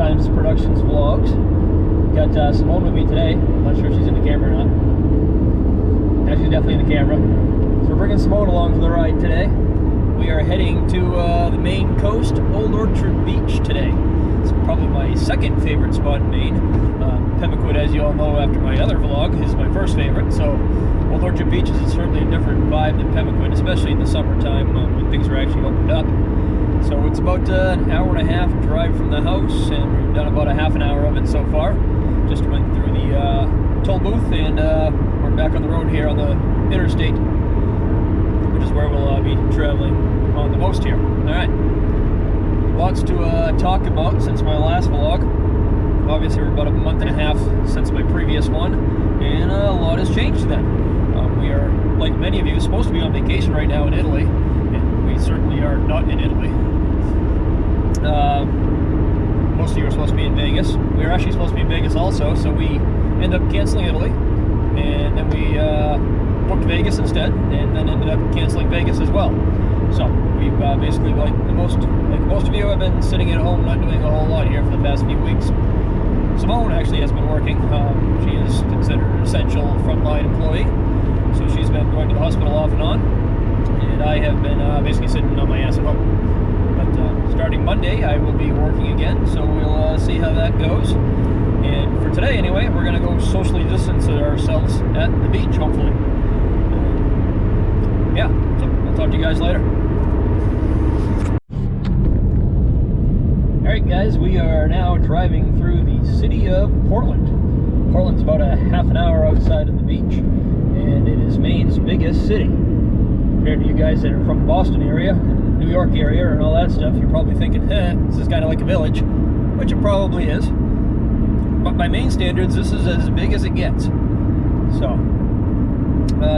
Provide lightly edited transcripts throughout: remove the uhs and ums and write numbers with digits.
Sometimes Productions vlogs. Got Simone with me today. I'm not sure if she's in the camera or not. Yeah, she's definitely in the camera. So we're bringing Simone along for the ride today. We are heading to the Maine coast, Old Orchard Beach today. It's probably my second favorite spot in Maine. Pemmican, as you all know after my other vlog, is my first favorite. So Old Orchard Beach is certainly a different vibe than Pemmican, especially in the summertime when things are actually opened up. So it's about an hour and a half drive from the house, and we've done about a half an hour of it so far. Just went through the toll booth, and we're back on the road here on the interstate, which is where we'll be traveling on the most here. Alright, lots to talk about since my last vlog. Obviously we're about a month and a half since my previous one, and a lot has changed then. We are, like many of you, supposed to be on vacation right now in Italy, and we certainly are not in Italy. Most of you are supposed to be in Vegas. We were actually supposed to be in Vegas also, so we ended up canceling Italy, and then we booked Vegas instead, and then ended up canceling Vegas as well. So we've basically, like most of you, have been sitting at home not doing a whole lot here for the past few weeks. Simone actually has been working. She is considered an essential frontline employee, so she's been going to the hospital off and on, and I have been basically sitting on my ass at home. But starting Monday, I will be working again, so we'll see how that goes. And for today, anyway, we're going to go socially distance ourselves at the beach, hopefully. Yeah, so I'll talk to you guys later. Alright guys, we are now driving through the city of Portland. Portland's about a half an hour outside of the beach, and it is Maine's biggest city. Compared to you guys that are from the Boston area, New York area, and all that stuff, you're probably thinking, this is kind of like a village, which it probably is. But by Maine standards, this is as big as it gets. So,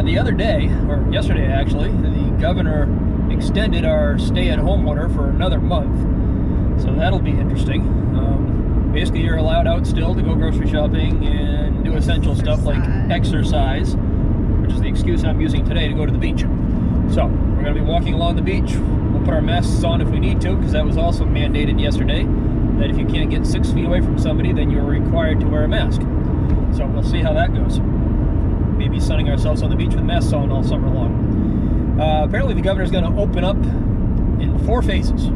the other day, or yesterday actually, the governor extended our stay-at-home order for another month. So that'll be interesting. Basically, you're allowed out still to go grocery shopping and do essential stuff like exercise, which is the excuse I'm using today to go to the beach. So, we're going to be walking along the beach. We'll put our masks on if we need to, because that was also mandated yesterday, that if you can't get 6 feet away from somebody, then you're required to wear a mask. So we'll see how that goes. Maybe sunning ourselves on the beach with masks on all summer long. Apparently the governor's going to open up in 4 phases.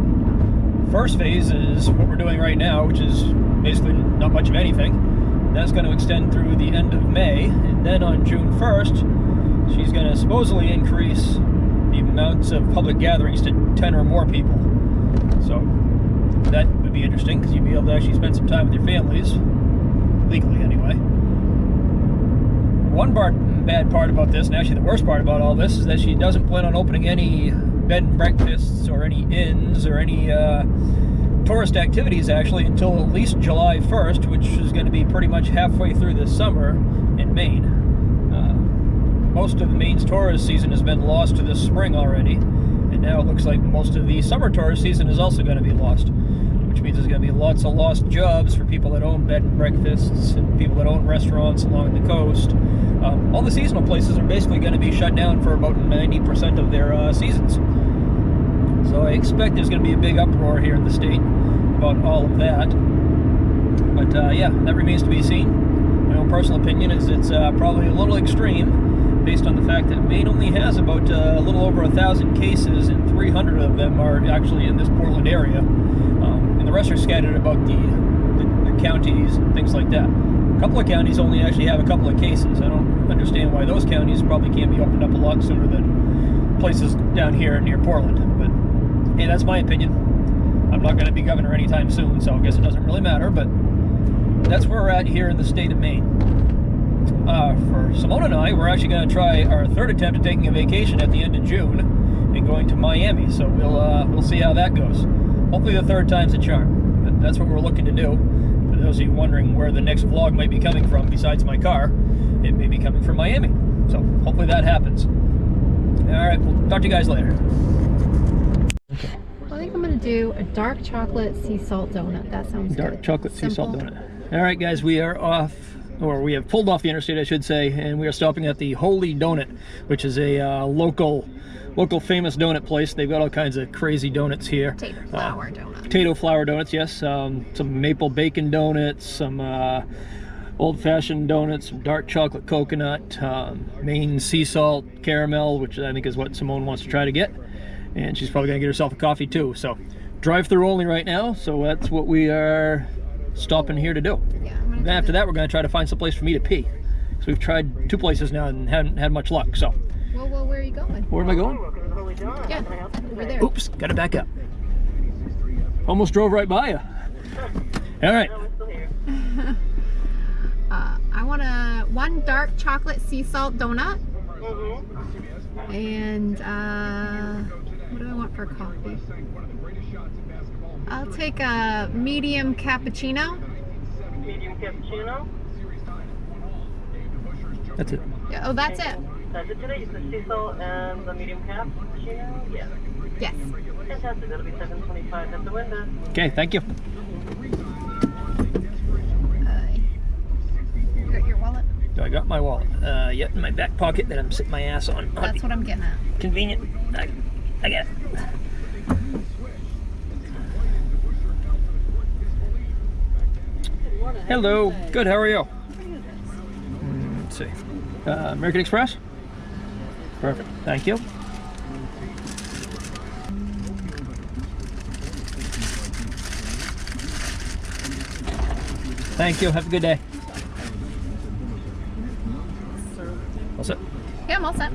First phase is what we're doing right now, which is basically not much of anything. That's going to extend through the end of May, and then on June 1st, she's going to supposedly increase the amounts of public gatherings to 10 or more people. So that would be interesting, because you'd be able to actually spend some time with your families, legally anyway. One bad part about this, and actually the worst part about all this, is that she doesn't plan on opening any bed and breakfasts or any inns or any tourist activities actually until at least July 1st, which is going to be pretty much halfway through the summer in Maine. Most of Maine's tourist season has been lost to this spring already, and now it looks like most of the summer tourist season is also going to be lost, which means there's going to be lots of lost jobs for people that own bed and breakfasts and people that own restaurants along the coast. All the seasonal places are basically going to be shut down for about 90% of their seasons. So I expect there's going to be a big uproar here in the state about all of that. But yeah, that remains to be seen. My own personal opinion is it's probably a little extreme, based on the fact that Maine only has about a little over 1,000 cases, and 300 of them are actually in this Portland area. And the rest are scattered about the counties and things like that. A couple of counties only actually have a couple of cases. I don't understand why those counties probably can't be opened up a lot sooner than places down here near Portland. But hey, that's my opinion. I'm not going to be governor anytime soon, so I guess it doesn't really matter, but that's where we're at here in the state of Maine. For Simone and I, we're actually going to try our third attempt at taking a vacation at the end of June and going to Miami, so we'll see how that goes. Hopefully the third time's a charm, but that's what we're looking to do. For those of you wondering where the next vlog might be coming from besides my car, it may be coming from Miami, so hopefully that happens. Alright, we'll talk to you guys later. I think I'm going to do a dark chocolate sea salt donut. That sounds Dark good. chocolate sea salt donut. Alright guys, we are off or we have pulled off the interstate, I should say, and we are stopping at the Holy Donut, which is a local famous donut place. They've got all kinds of crazy donuts here. Potato flour donuts. Potato flour donuts, yes. Some maple bacon donuts, some old-fashioned donuts, some dark chocolate coconut, Maine sea salt caramel, which I think is what Simone wants to try to get. And she's probably gonna get herself a coffee too. So drive-through only right now, so that's what we are stopping here to do. Yeah, And after that, we're gonna try to find some place for me to pee. So we've tried 2 places now and haven't had much luck, so. Well, where are you going? Where am I going? Yeah, over there. Oops, gotta back up. Almost drove right by you. All right. I want one dark chocolate sea salt donut. And what do I want for coffee? I'll take a medium cappuccino. Medium cappuccino. That's it. Yeah, oh, that's it. That's it today. It's the sea salt and the medium cappuccino. Yeah. Yes. Fantastic. That'll be $7.25 at the window. Okay, thank you. You got your wallet? I got my wallet. Yet in my back pocket that I'm sitting my ass on. That's what I'm getting at. Convenient. I get it. Hello. Good. How are you? Let's see. American Express. Perfect. Thank you. Thank you. Have a good day. All set? Yeah, I'm all set.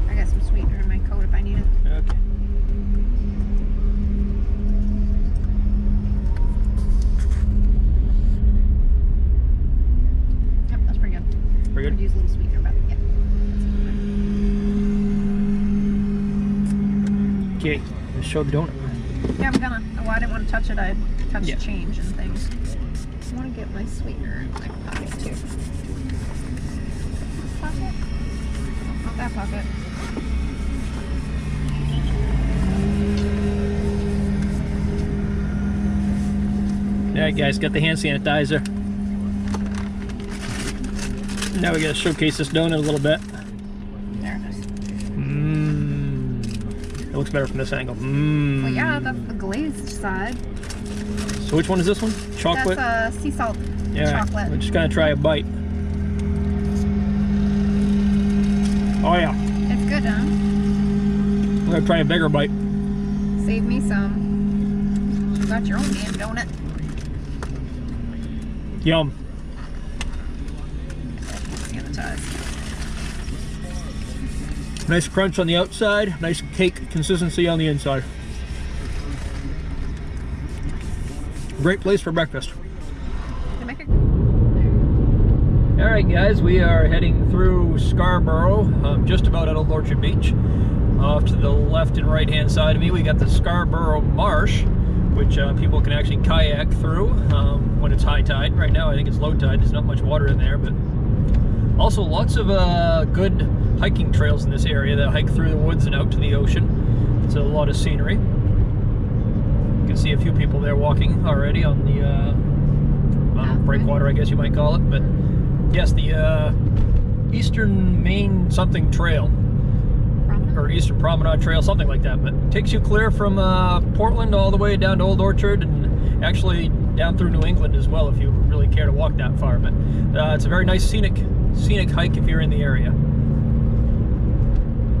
I got some sweetener in my coat if I need it. Okay. Yep, that's pretty good. Pretty Could good? use a little sweetener, but yeah. Okay. Let's show the donut. Yeah, I'm gonna. Well, I didn't want to touch it. I touched Yeah. change and things. I want to get my sweetener in my pocket too. Pocket? Not that pocket. Alright guys, got the hand sanitizer. Now we gotta showcase this donut a little bit. There it is. It looks better from this angle. Well, yeah, that's the glazed side. So which one is this one? Chocolate? That's sea salt Yeah, chocolate. we're just gonna try a bite. Oh yeah, It's good, huh? I'm gonna try a bigger bite. Save me some. You got your own damn donut. Yum. Sanitize. Nice crunch on the outside, nice cake consistency on the inside. Great place for breakfast. Can I make it? Alright guys, we are heading through Scarborough, just about at Old Orchard Beach. Off to the left and right hand side of me, we got the Scarborough Marsh, which people can actually kayak through when it's high tide. Right now I think it's low tide, there's not much water in there, but also lots of good hiking trails in this area that hike through the woods and out to the ocean. It's a lot of scenery. You can see a few people there walking already on the breakwater, I guess you might call it. But yes, the Eastern Maine something trail, or Eastern Promenade Trail, something like that. But it takes you clear from Portland all the way down to Old Orchard, and actually down through New England as well, if you really care to walk that far. But it's a very nice scenic hike if you're in the area.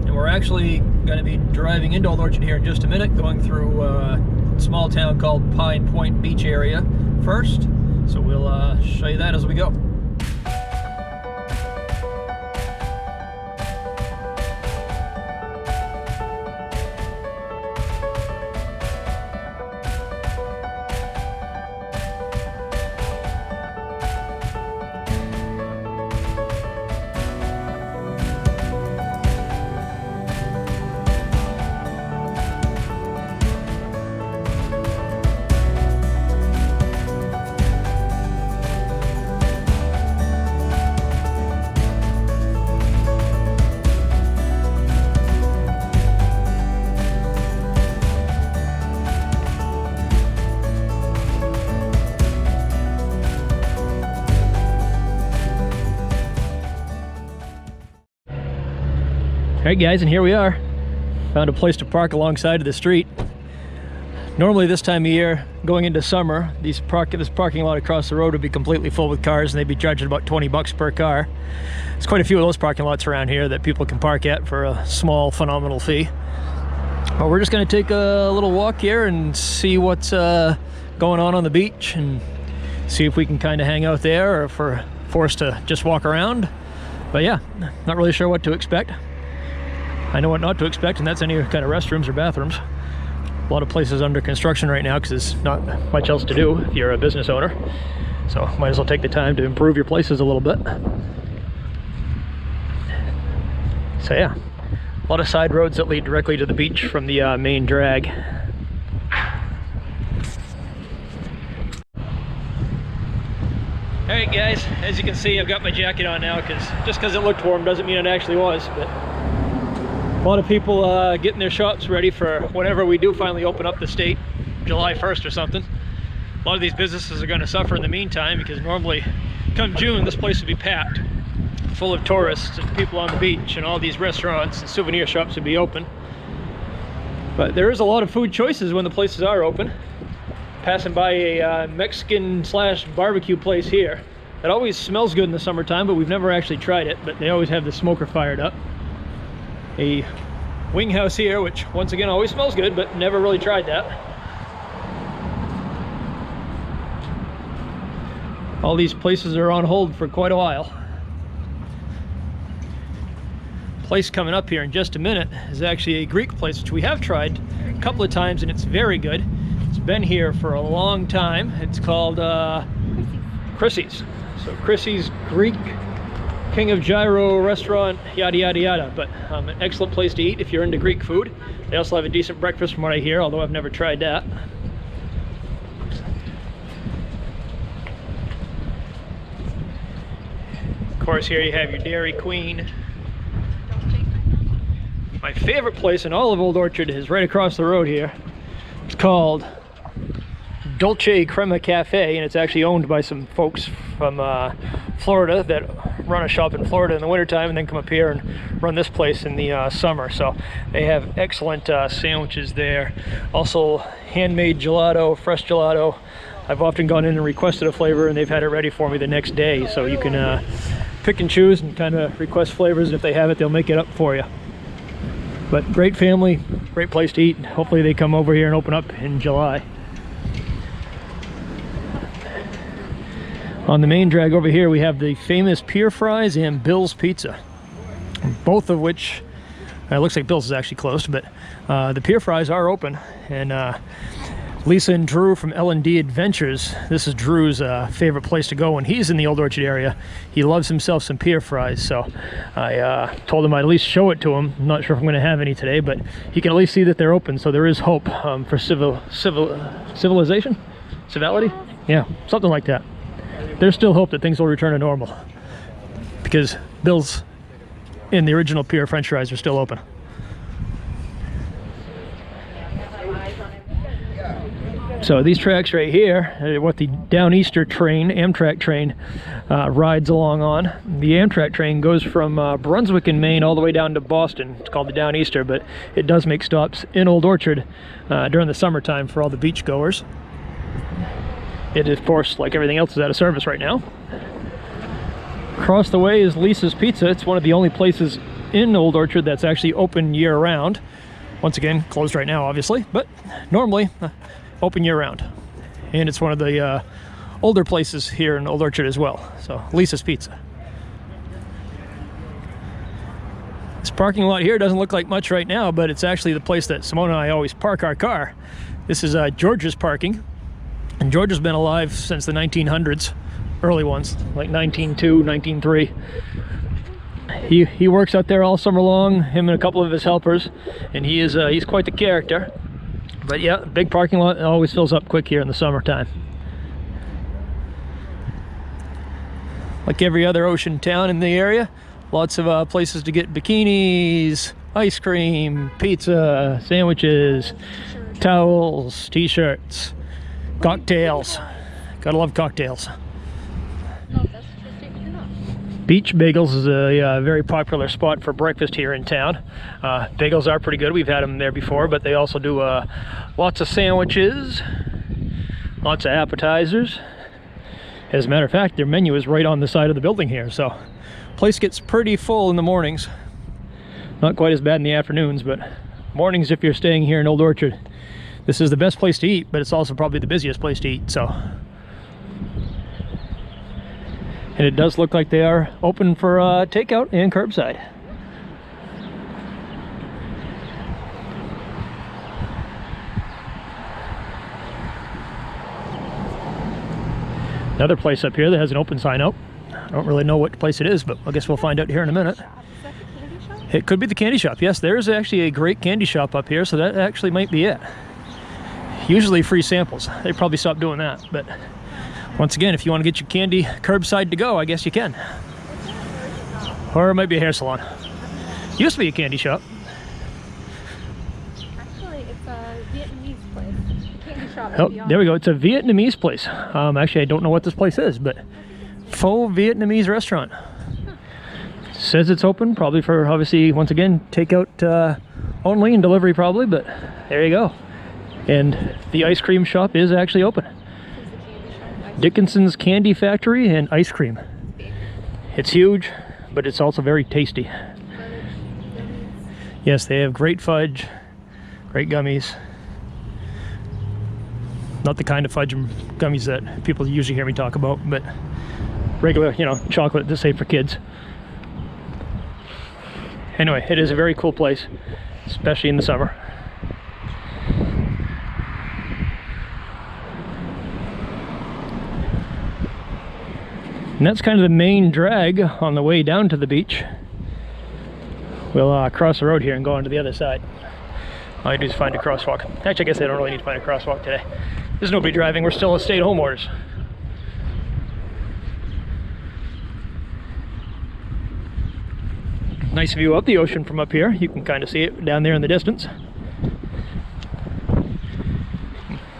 And we're actually going to be driving into Old Orchard here in just a minute, going through a small town called Pine Point Beach area first. So we'll show you that as we go. Alright guys, and here we are. Found a place to park alongside of the street. Normally this time of year, going into summer, this parking lot across the road would be completely full with cars and they'd be charging about 20 bucks per car. There's quite a few of those parking lots around here that people can park at for a small, phenomenal fee. Well, we're just going to take a little walk here and see what's going on the beach and see if we can kind of hang out there or if we're forced to just walk around. But yeah, not really sure what to expect. I know what not to expect, and that's any kind of restrooms or bathrooms. A lot of places under construction right now because there's not much else to do if you're a business owner. So might as well take the time to improve your places a little bit. So yeah, a lot of side roads that lead directly to the beach from the main drag. Alright guys, as you can see I've got my jacket on now because just because it looked warm doesn't mean it actually was. But a lot of people getting their shops ready for whenever we do finally open up the state, July 1st or something. A lot of these businesses are going to suffer in the meantime because normally come June this place would be packed, full of tourists and people on the beach, and all these restaurants and souvenir shops would be open. But there is a lot of food choices when the places are open. Passing by a Mexican / barbecue place here that always smells good in the summertime, but we've never actually tried it, but they always have the smoker fired up. A wing house here, which once again always smells good, but never really tried that. All these places are on hold for quite a while. Place coming up here in just a minute is actually a Greek place, which we have tried a couple of times and it's very good. It's been here for a long time. It's called Chrissy's. So Chrissy's Greek King of Gyro restaurant, yada yada yada. But an excellent place to eat if you're into Greek food. They also have a decent breakfast from what I hear, although I've never tried that. Of course, here you have your Dairy Queen. My favorite place in all of Old Orchard is right across the road here. It's called Dolce Crema Cafe, and it's actually owned by some folks from Florida that run a shop in Florida in the wintertime and then come up here and run this place in the summer. So they have excellent sandwiches there. Also handmade gelato, fresh gelato. I've often gone in and requested a flavor and they've had it ready for me the next day. So you can pick and choose and kind of request flavors, and if they have it, they'll make it up for you. But great family, great place to eat. Hopefully they come over here and open up in July. On the main drag over here we have the famous Pier Fries and Bill's Pizza, both of which it looks like Bill's is actually closed, but the Pier Fries are open. And Lisa and Drew from L&D Adventures, this is Drew's favorite place to go when he's in the Old Orchard area. He loves himself some Pier Fries, so I told him I'd at least show it to him. I'm not sure if I'm going to have any today, but he can at least see that they're open, so there is hope for civilization? Civility? Yeah, something like that. There's still hope that things will return to normal because Bill's and the original Pier French fries are still open. So these tracks right here are what the Downeaster train, Amtrak train, rides along on. The Amtrak train goes from Brunswick in Maine all the way down to Boston. It's called the Downeaster, but it does make stops in Old Orchard during the summertime for all the beach goers. It, of course, like everything else, is out of service right now. Across the way is Lisa's Pizza. It's one of the only places in Old Orchard that's actually open year-round. Once again, closed right now, obviously, but normally open year-round. And it's one of the older places here in Old Orchard as well. So, Lisa's Pizza. This parking lot here doesn't look like much right now, but it's actually the place that Simone and I always park our car. This is George's parking. And George has been alive since the 1900s, early ones, like 1902, 1903. He works out there all summer long, him and a couple of his helpers, and he's quite the character. But yeah, big parking lot, it always fills up quick here in the summertime. Like every other ocean town in the area, lots of places to get bikinis, ice cream, pizza, sandwiches, towels, t-shirts. Cocktails. Gotta love cocktails. No, that's just it. You're not. Beach Bagels is a very popular spot for breakfast here in town. Bagels are pretty good. We've had them there before, but they also do lots of sandwiches, lots of appetizers. As a matter of fact, their menu is right on the side of the building here, so place gets pretty full in the mornings. Not quite as bad in the afternoons, but mornings, if you're staying here in Old Orchard, this is the best place to eat, but it's also probably the busiest place to eat. So, and it does look like they are open for takeout and curbside. Another place up here that has an open sign up. I don't really know what place it is, but I guess we'll find out here in a minute. Is that the candy shop? It could be the candy shop. Yes, there is actually a great candy shop up here, so that actually might be it. Usually free samples. They probably stopped doing that, but once again, if you want to get your candy curbside to go, I guess you can. Or it might be a hair salon. Used to be a candy shop. Actually, it's a Vietnamese place. Candy shop. Oh, there we go. It's a Vietnamese place. Actually, I don't know what this place is, but faux Vietnamese restaurant. Says it's open, probably for, obviously, once again, takeout only and delivery probably, but there you go. And the ice cream shop is actually open. Dickinson's Candy Factory and Ice Cream. It's huge, but it's also very tasty. Yes, they have great fudge, great gummies. Not the kind of fudge and gummies that people usually hear me talk about, but regular, you know, chocolate that's safe for kids. Anyway, it is a very cool place, especially in the summer. And that's kind of the main drag on the way down to the beach. We'll cross the road here and go on to the other side. All I do is find a crosswalk. Actually, I guess I don't really need to find a crosswalk today. There's nobody driving. We're still at stay-at-home orders. Nice view of the ocean from up here. You can kind of see it down there in the distance.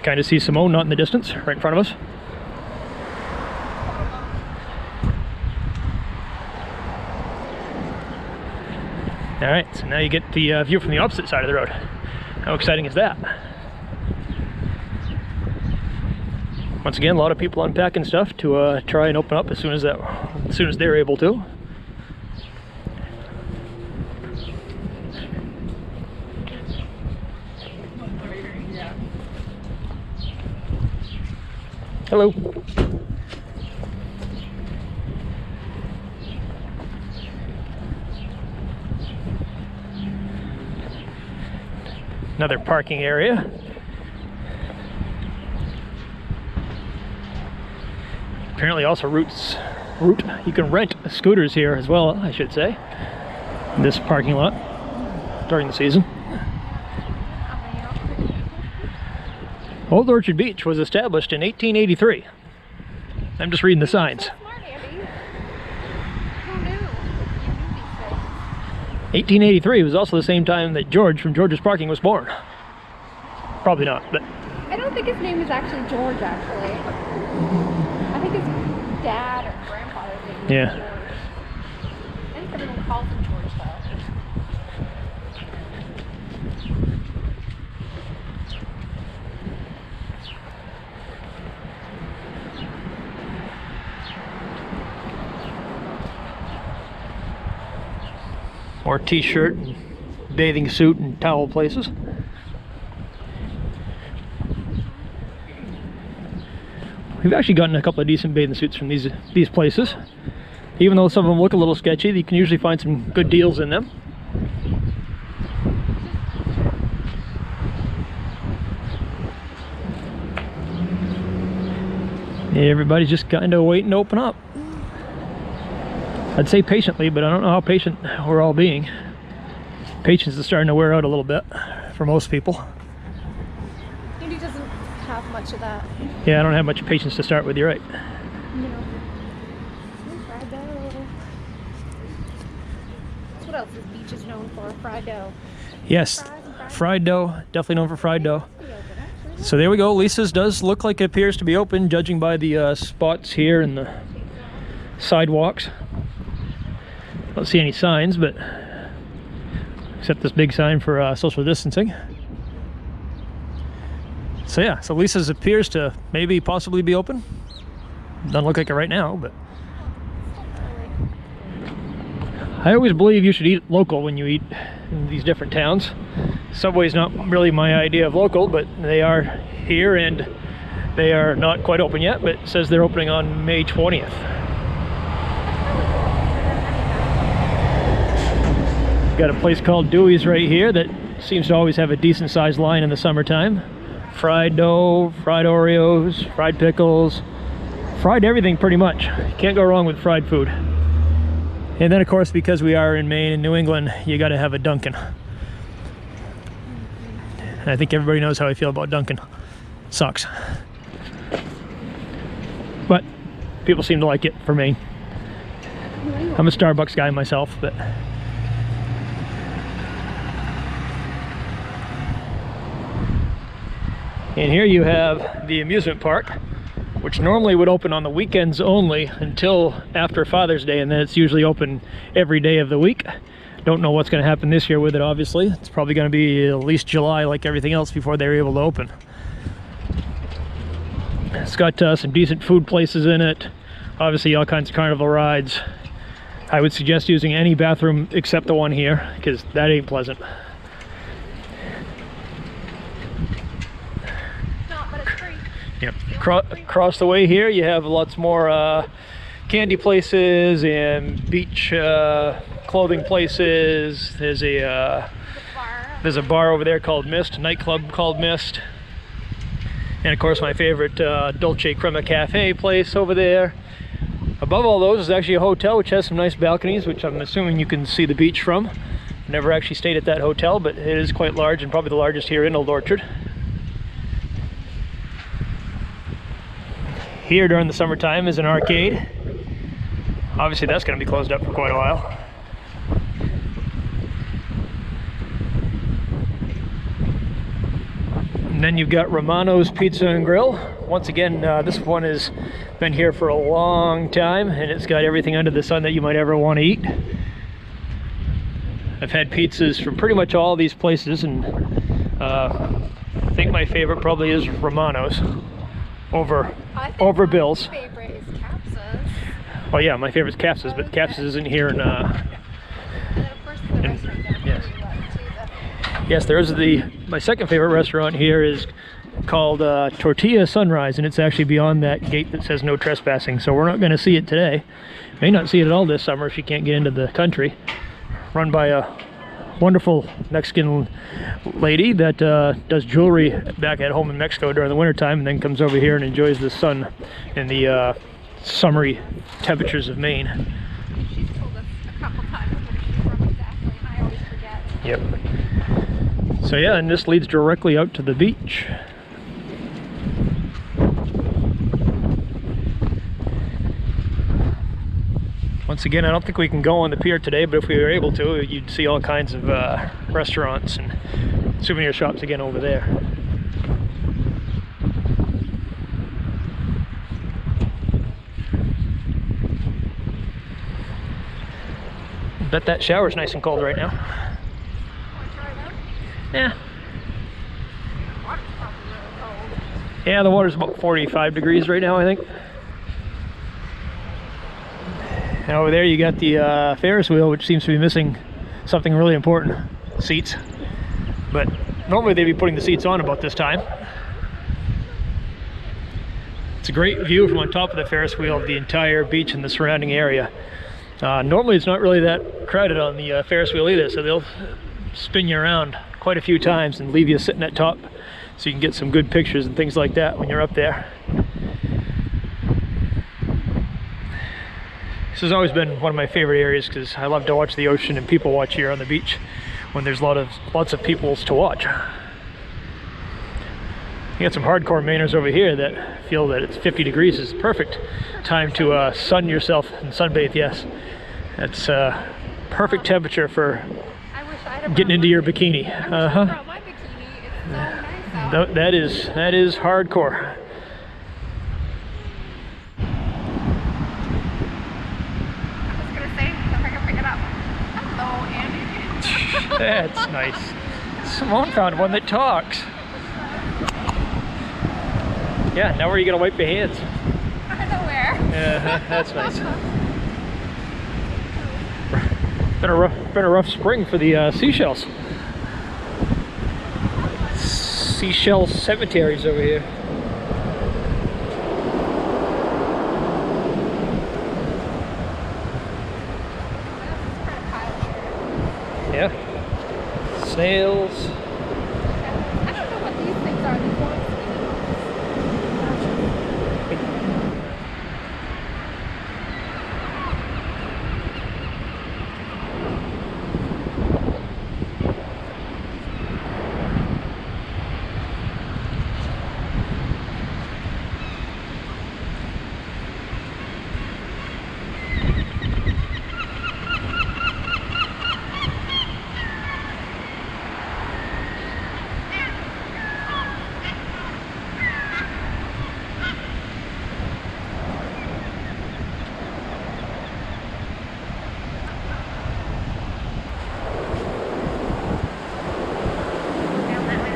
Kind of see Simone not in the distance, right in front of us. All right, so now you get the view from the opposite side of the road. How exciting is that? Once again, a lot of people unpacking stuff to try and open up as soon as they're able to. Hello. Another parking area. Apparently also you can rent scooters here as well, I should say, in this parking lot during the season. Old Orchard Beach was established in 1883. I'm just reading the signs. Smart, Andy. Who knew? You knew these things. 1883 was also the same time that George from George's Parking was born. Probably not, but I don't think his name is actually George, actually. I think his dad or grandfather's name is yeah. George. I think everyone calls him George, though. More t-shirt and bathing suit and towel places. We've actually gotten a couple of decent bathing suits from these places. Even though some of them look a little sketchy, you can usually find some good deals in them. Everybody's just kind of waiting to open up. I'd say patiently, but I don't know how patient we're all being. Patience is starting to wear out a little bit for most people. Andy doesn't have much of that. Yeah, I don't have much patience to start with, you're right. No. Fried dough. That's what else this beach is known for, fried dough. Yes, fried dough, definitely known for fried dough. So there we go, Lisa's does look like it appears to be open, judging by the spots here and the sidewalks. Don't see any signs, but except this big sign for social distancing. So yeah, so Lisa's appears to maybe possibly be open. Doesn't look like it right now, but I always believe you should eat local when you eat in these different towns. Subway's not really my idea of local, but they are here and they are not quite open yet, but it says they're opening on May 20th. Got a place called Dewey's right here that seems to always have a decent sized line in the summertime. Fried dough, fried Oreos, fried pickles, fried everything pretty much. Can't go wrong with fried food. And then of course, because we are in Maine and New England, you gotta have a Dunkin'. And I think everybody knows how I feel about Dunkin'. Sucks. But people seem to like it for Maine. I'm a Starbucks guy myself, but and here you have the amusement park, which normally would open on the weekends only until after Father's Day, and then it's usually open every day of the week. Don't know what's going to happen this year with it, obviously. It's probably going to be at least July like everything else before they're able to open. It's got some decent food places in it. Obviously all kinds of carnival rides. I would suggest using any bathroom except the one here, because that ain't pleasant. Yep. Across the way here you have lots more candy places and beach clothing places. There's a bar over there called Mist, a nightclub called Mist. And of course my favorite Dolce Crema Cafe place over there. Above all those is actually a hotel which has some nice balconies, which I'm assuming you can see the beach from. Never actually stayed at that hotel, but it is quite large and probably the largest here in Old Orchard. Here during the summertime is an arcade. Obviously that's going to be closed up for quite a while. And then you've got Romano's Pizza and Grill. Once again, this one has been here for a long time and it's got everything under the sun that you might ever want to eat. I've had pizzas from pretty much all these places, and I think my favorite probably is Romano's over Bill's. My favorite is Capsa's. Oh yeah, my favorite is Capsa's, but Capsa's isn't here in yes. Yes, there is my second favorite restaurant here is called Tortilla Sunrise, and it's actually beyond that gate that says no trespassing, so we're not going to see it today. May not see it at all this summer if you can't get into the country. Run by a wonderful Mexican lady that does jewelry back at home in Mexico during the wintertime, and then comes over here and enjoys the sun and the summery temperatures of Maine. She's told us a couple times where she's from exactly, and I always forget. Yep. So yeah, and this leads directly out to the beach. Once again, I don't think we can go on the pier today, but if we were able to, you'd see all kinds of restaurants and souvenir shops again over there. Bet that shower's nice and cold right now. Yeah. Yeah, the water's about 45 degrees right now, I think. And over there you got the Ferris wheel, which seems to be missing something really important, seats. But normally they'd be putting the seats on about this time. It's a great view from on top of the Ferris wheel of the entire beach and the surrounding area. Normally it's not really that crowded on the Ferris wheel either, so they'll spin you around quite a few times and leave you sitting at top so you can get some good pictures and things like that when you're up there. This has always been one of my favorite areas because I love to watch the ocean and people watch here on the beach when there's lots of peoples to watch. You got some hardcore Mainers over here that feel that it's 50 degrees is the perfect time to sun yourself and sunbathe. Yes, that's perfect temperature for getting into your bikini. My bikini. It's so nice out. That is hardcore. I was gonna say, if I can pick it up. That's nice. Simone found one that talks. Yeah, now where are you gonna wipe your hands? I don't know where. Yeah, that's nice. Been a rough spring for the seashells. Seashell cemeteries over here. Yeah. Snails. I don't know what these things are. These ones.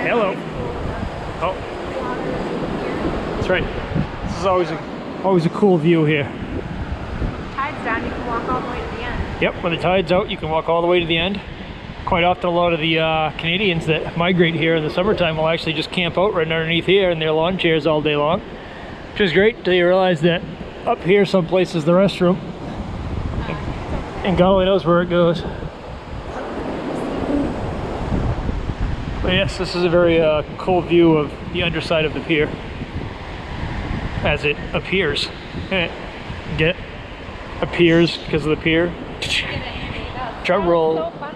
Hello. Oh, that's right. This is always a cool view here. Tide's down, you can walk all the way to the end. Yep, when the tide's out, you can walk all the way to the end. Quite often, a lot of the Canadians that migrate here in the summertime will actually just camp out right underneath here in their lawn chairs all day long, which is great until you realize that up here someplace is the restroom, and God only knows where it goes. But yes, this is a very cool view of the underside of the pier as it appears. Get appears because of the pier. Drum roll. So funny.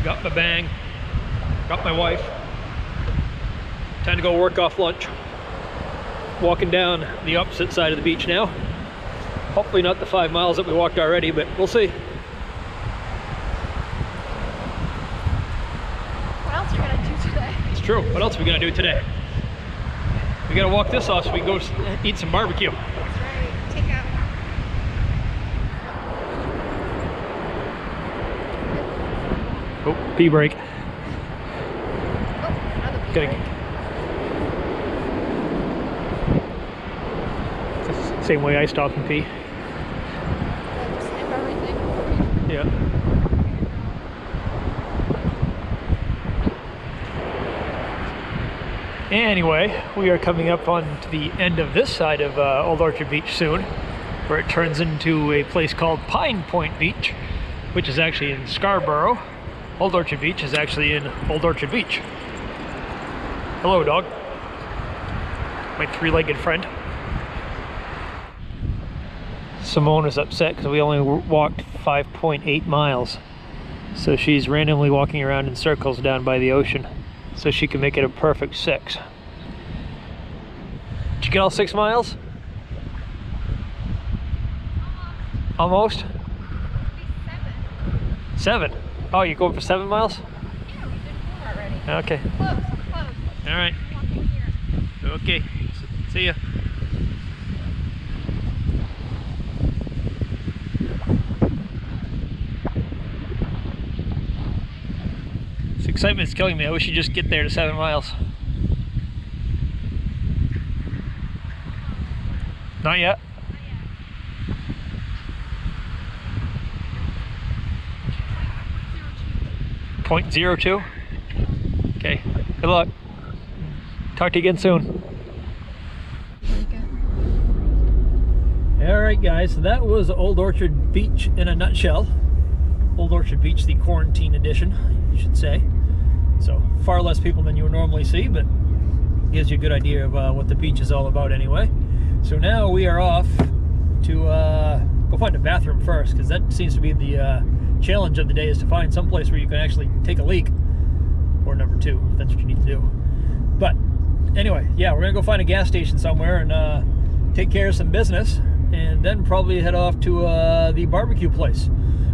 Got my bang, got my wife. Time to go work off lunch. Walking down the opposite side of the beach now. Hopefully not the 5 miles that we walked already, but we'll see. What else are you gonna do today? It's true. What else are we gonna do today? We gotta walk this off so we can go eat some barbecue. That's right. Take out. Oh, pee break. Oh, another pee Gotta- break. Same way I stop and pee. Snip everything. Yeah. Anyway, we are coming up on to the end of this side of Old Orchard Beach soon, where it turns into a place called Pine Point Beach, which is actually in Scarborough. Old Orchard Beach is actually in Old Orchard Beach. Hello, dog. My three-legged friend. Simone is upset because we only walked 5.8 miles. So she's randomly walking around in circles down by the ocean so she can make it a perfect 6. Did you get all 6 miles? Almost? 7. Oh, you're going for 7 miles? Yeah, we did 4 already. Okay. Close, close. All right. Walking here. Okay. See ya. Excitement's killing me. I wish you'd just get there to 7 miles. Not yet? .02? Okay, good luck. Talk to you again soon. Alright guys, so that was Old Orchard Beach in a nutshell. Old Orchard Beach, the quarantine edition, you should say. So, far less people than you would normally see, but gives you a good idea of what the beach is all about anyway. So now we are off to go find a bathroom first, because that seems to be the challenge of the day, is to find some place where you can actually take a leak. Or number 2, if that's what you need to do. But anyway, yeah, we're gonna go find a gas station somewhere and take care of some business, and then probably head off to the barbecue place,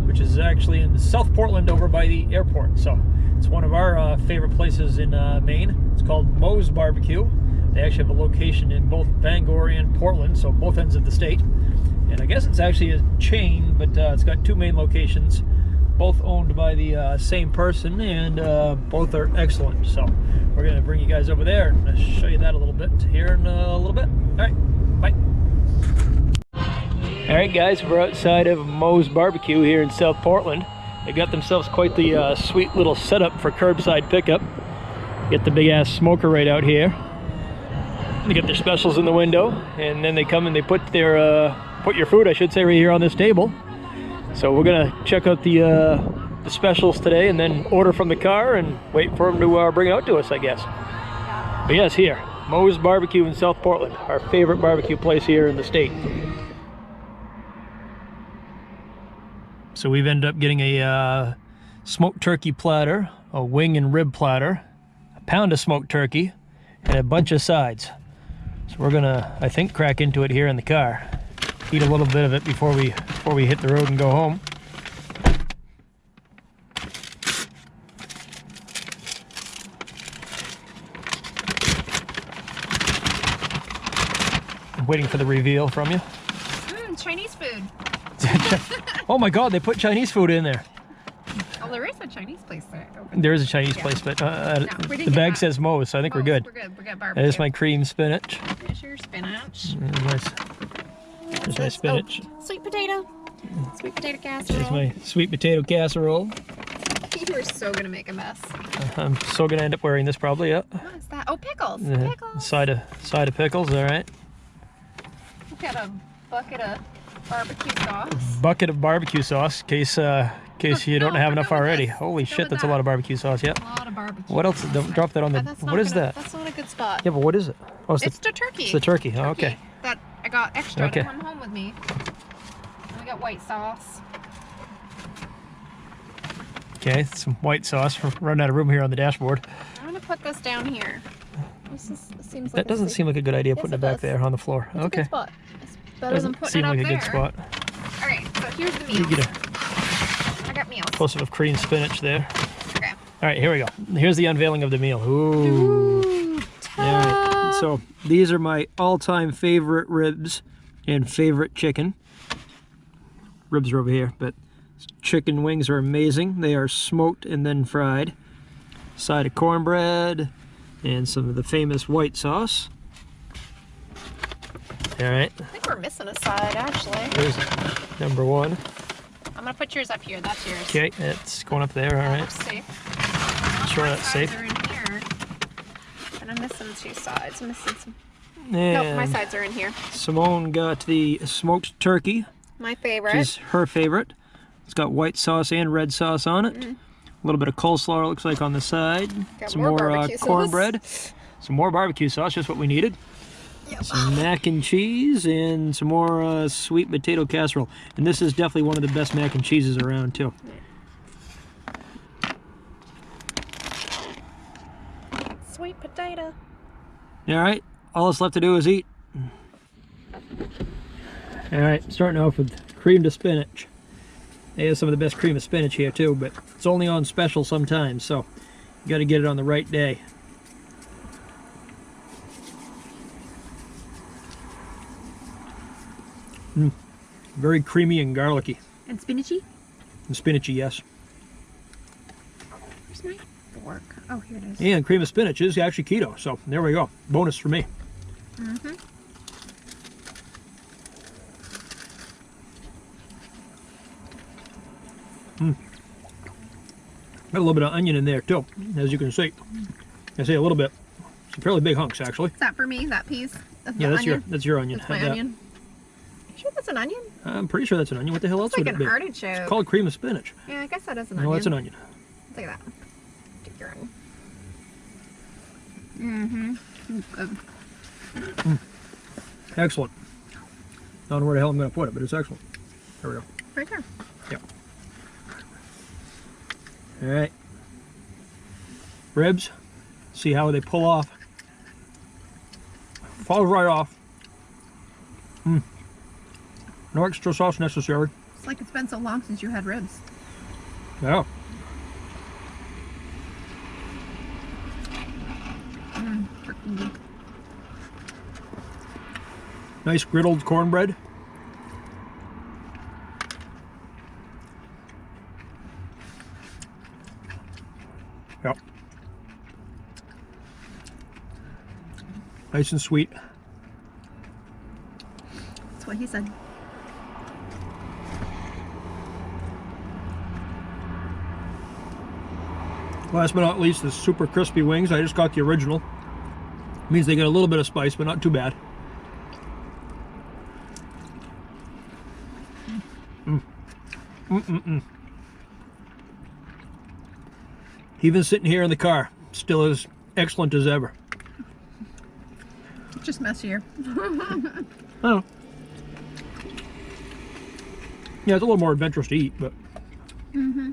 which is actually in South Portland over by the airport. So it's one of our favorite places in Maine. It's called Moe's Barbecue. They actually have a location in both Bangor and Portland, so both ends of the state. And I guess it's actually a chain, but it's got 2 main locations, both owned by the same person, and both are excellent. So we're gonna bring you guys over there and show you that a little bit here in a little bit. All right, bye. All right guys, we're outside of Moe's Barbecue here in South Portland. They got themselves quite the sweet little setup for curbside pickup. Get the big ass smoker right out here. They get their specials in the window, and then they come and they put their put your food, I should say, right here on this table. So we're gonna check out the specials today, and then order from the car and wait for them to bring it out to us, I guess. But yes, here, Moe's Barbecue in South Portland, our favorite barbecue place here in the state. So we've ended up getting a smoked turkey platter, a wing and rib platter, a pound of smoked turkey, and a bunch of sides. So we're gonna, I think, crack into it here in the car. Eat a little bit of it before we hit the road and go home. I'm waiting for the reveal from you. Chinese food. Oh my God, they put Chinese food in there. Oh, there is a Chinese place there. Open. There is a Chinese place, but the bag says Moe's, so I think we're good. We're good. We got barbecue. There's my cream spinach. There's your spinach. There's my spinach. Oh, sweet potato. Sweet potato casserole. There's my sweet potato casserole. You were so gonna make a mess. I'm so gonna end up wearing this probably. Yeah. What is that? Oh, pickles. Pickles. Side of pickles. All right. We've got a bucket of barbecue sauce. Bucket of barbecue sauce, in case you don't have enough already. Holy shit, that's a lot of barbecue sauce. Yeah. A lot of barbecue. What else? Don't drop that on the. What is that? That's not a good spot. Yeah, but what is it? Oh, it's the turkey. It's the turkey. Oh, okay. That I got extra Okay. to come home with me. And we got white sauce. Okay, some white sauce. We're running out of room here on the dashboard. I'm gonna put this down here. This seems like That doesn't seem like a good idea, putting it back there on the floor. It's Okay. a good spot. It's better than Doesn't putting seem it up like a there. good spot. All right, so here's the You meals. get a I got meals. close-up of cream spinach there. Okay. All right, here we go. Here's the unveiling of the meal. Ooh. All right. So these are my all-time favorite ribs and favorite chicken. Ribs are over here, but chicken wings are amazing. They are smoked and then fried. Side of cornbread and some of the famous white sauce. All right. I think we're missing a side, actually. There's number 1. I'm gonna put yours up here. That's yours. Okay, it's going up there. All That right. looks safe. Sure My that's sides safe. are in here. And I'm missing 2 sides. I'm missing some. And Nope, my sides are in here. Simone got the smoked turkey, My which favorite. is her favorite. It's got white sauce and red sauce on it. A little bit of coleslaw, it looks like, on the side. Got Some more more barbecue sauce. cornbread. Some more barbecue sauce, just what we needed. Yep. Some mac and cheese and some more sweet potato casserole. And this is definitely one of the best mac and cheeses around, too. Sweet potato. All right, all that's left to do is eat. All right, starting off with cream to spinach. They have some of the best cream of spinach here too, but it's only on special sometimes, so you got to get it on the right day. Very creamy and garlicky. And spinachy? And spinachy, yes. Where's my fork. Oh, here it is. And cream of spinach is actually keto, so there we go. Bonus for me. Mm-hmm. Got a little bit of onion in there too, as you can see. I say a little bit. Some fairly big hunks, actually. Is that for me? That piece? Yeah, that's your onion. That's my Have that. onion. You sure that's an onion? I'm pretty sure that's an onion. What the hell else It's like would it be? an artichoke. It's called cream of spinach. Yeah, I guess that is an No, onion. that's an onion. Look at that. Take your onion. Mm-hmm. Good. Excellent. I don't know where the hell I'm going to put it, but it's excellent. There we go. Right there. Yep. All right. Ribs. See how they pull off. Falls right off. No extra sauce necessary. It's like it's been so long since you had ribs. Yeah. Freaking good. Nice griddled cornbread. Yep. Nice and sweet. That's what he said. Last but not least, the super crispy wings. I just got the original. Means they get a little bit of spice, but not too bad. Even sitting here in the car, still as excellent as ever. Just messier. Oh. Yeah, it's a little more adventurous to eat, but. Mm-hmm.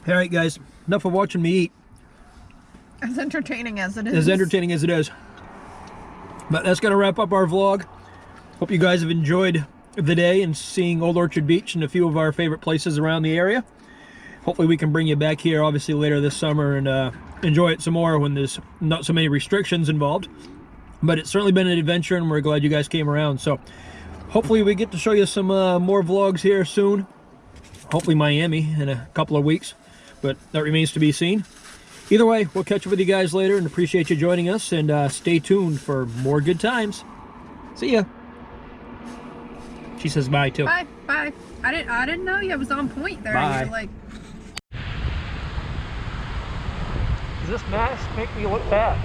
All right, guys, enough of watching me eat. As entertaining as it is. As entertaining as it is. But that's going to wrap up our vlog. Hope you guys have enjoyed the day and seeing Old Orchard Beach and a few of our favorite places around the area. Hopefully we can bring you back here, obviously, later this summer and enjoy it some more when there's not so many restrictions involved. But it's certainly been an adventure, and we're glad you guys came around. So hopefully we get to show you some more vlogs here soon. Hopefully Miami in a couple of weeks, but that remains to be seen. Either way, we'll catch up with you guys later and appreciate you joining us, and stay tuned for more good times. See ya. She says bye too. Bye. Bye. I didn't know you was on point there. Bye. You're like, Does this mask make me look bad?